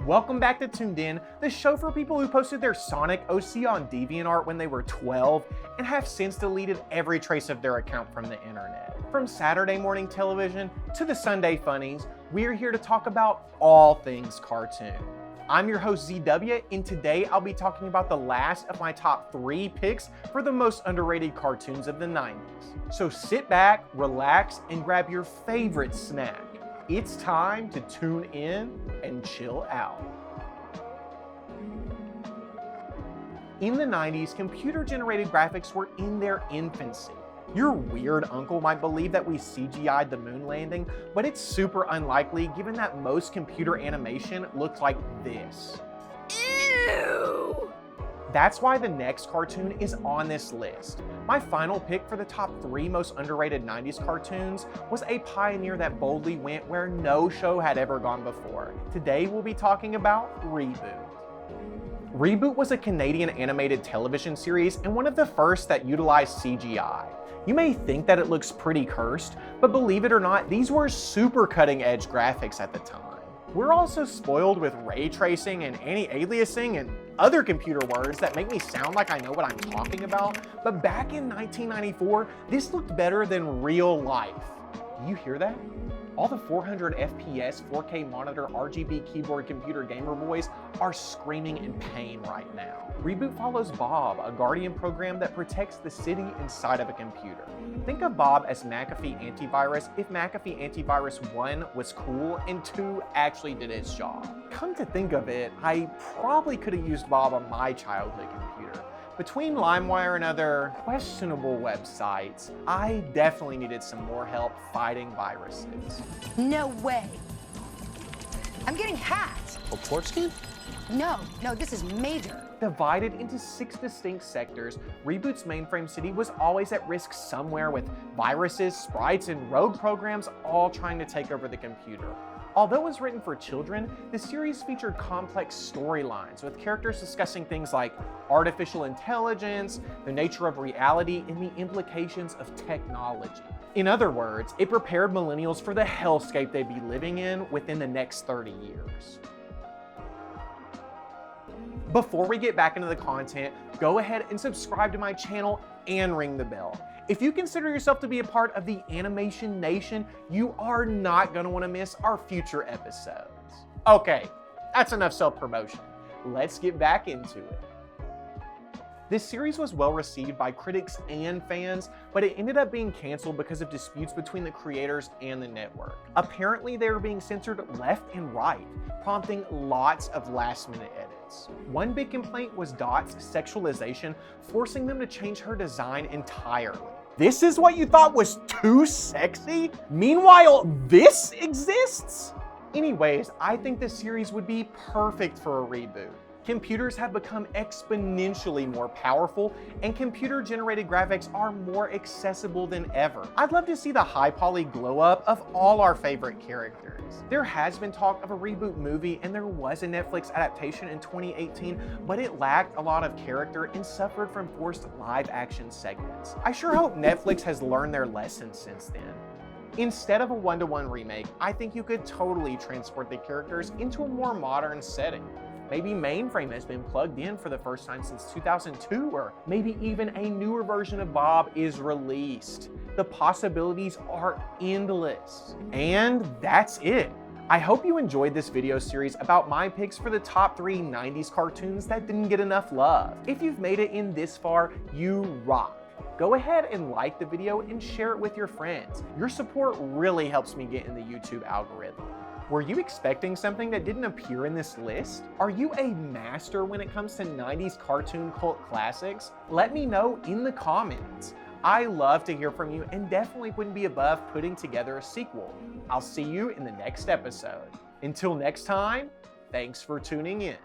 Welcome back to Tooned In, the show for people who posted their Sonic OC on DeviantArt when they were 12 and have since deleted every trace of their account from the internet. From Saturday morning television to the Sunday funnies, we're here to talk about all things cartoon. I'm your host ZeeDubyah, and today I'll be talking about the last of my top 3 picks for the most underrated cartoons of the 90s. So sit back, relax, and grab your favorite snack. It's time to tune in and chill out. In the 90s, computer-generated graphics were in their infancy. Your weird uncle might believe that we CGI'd the moon landing, but it's super unlikely given that most computer animation looked like this. Ew! That's why the next cartoon is on this list. My final pick for the top 3 most underrated 90s cartoons was a pioneer that boldly went where no show had ever gone before. Today we'll be talking about ReBoot. ReBoot was a Canadian animated television series and one of the first that utilized CGI. You may think that it looks pretty cursed, but believe it or not, these were super cutting-edge graphics at the time. We're also spoiled with ray tracing and anti-aliasing and other computer words that make me sound like I know what I'm talking about, but back in 1994, this looked better than real life. Do you hear that? All the 400 FPS 4K monitor RGB keyboard computer gamer boys are screaming in pain right now. ReBoot follows Bob, a guardian program that protects the city inside of a computer. Think of Bob as McAfee Antivirus if McAfee Antivirus 1 was cool and 2 actually did its job. Come to think of it, I probably could have used Bob on my childhood computer. Between LimeWire and other questionable websites, I definitely needed some more help fighting viruses. No way. I'm getting hacked. A port scan? No, this is major. Divided into 6 distinct sectors, ReBoot's mainframe city was always at risk somewhere with viruses, sprites, and rogue programs all trying to take over the computer. Although it was written for children, the series featured complex storylines with characters discussing things like artificial intelligence, the nature of reality, and the implications of technology. In other words, it prepared millennials for the hellscape they'd be living in within the next 30 years. Before we get back into the content, go ahead and subscribe to my channel and ring the bell. If you consider yourself to be a part of the Animation Nation, you are not going to want to miss our future episodes. Okay, that's enough self-promotion. Let's get back into it. This series was well received by critics and fans, but it ended up being canceled because of disputes between the creators and the network. Apparently, they were being censored left and right, prompting lots of last-minute edits. One big complaint was Dot's sexualization, forcing them to change her design entirely. This is what you thought was too sexy? Meanwhile, this exists? Anyways, I think this series would be perfect for a reboot. Computers have become exponentially more powerful, and computer-generated graphics are more accessible than ever. I'd love to see the high-poly glow-up of all our favorite characters. There has been talk of a reboot movie, and there was a Netflix adaptation in 2018, but it lacked a lot of character and suffered from forced live-action segments. I sure hope Netflix has learned their lessons since then. Instead of a one-to-one remake, I think you could totally transport the characters into a more modern setting. Maybe Mainframe has been plugged in for the first time since 2002, or maybe even a newer version of Bob is released. The possibilities are endless. And that's it. I hope you enjoyed this video series about my picks for the top 3 90s cartoons that didn't get enough love. If you've made it in this far, you rock. Go ahead and like the video and share it with your friends. Your support really helps me get in the YouTube algorithm. Were you expecting something that didn't appear in this list? Are you a master when it comes to 90s cartoon cult classics? Let me know in the comments. I love to hear from you and definitely wouldn't be above putting together a sequel. I'll see you in the next episode. Until next time, thanks for tuning in.